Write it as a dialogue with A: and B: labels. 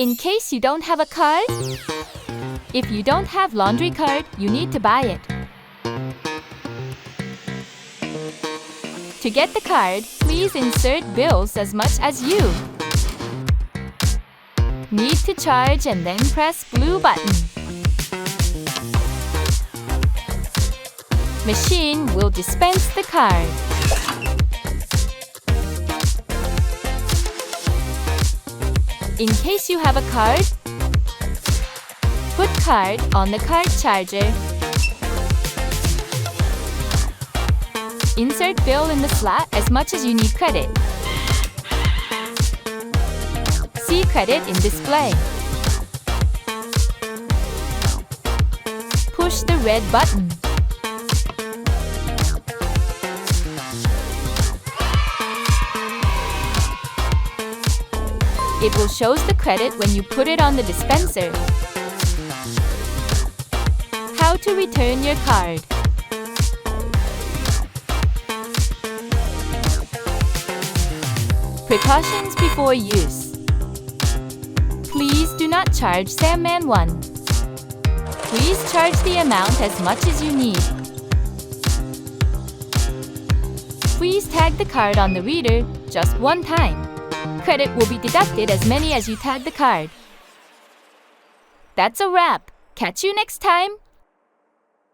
A: In case you don't have a card, if you don't have laundry card, you need to buy it. To get the card, please insert bills as much as you need to charge and then press blue button. Machine will dispense the card. In case you have a card, put card on the card charger. Insert bill in the slot as much as you need credit. See credit in display. Push the red button. It will show the credit when you put it on the dispenser. How to return your card. Precautions before use. Please do not charge Sandman 1. Please charge the amount as much as you need. Please tag the card on the reader just one time. Credit will be deducted as many as you tag the card. That's a wrap. Catch you next time.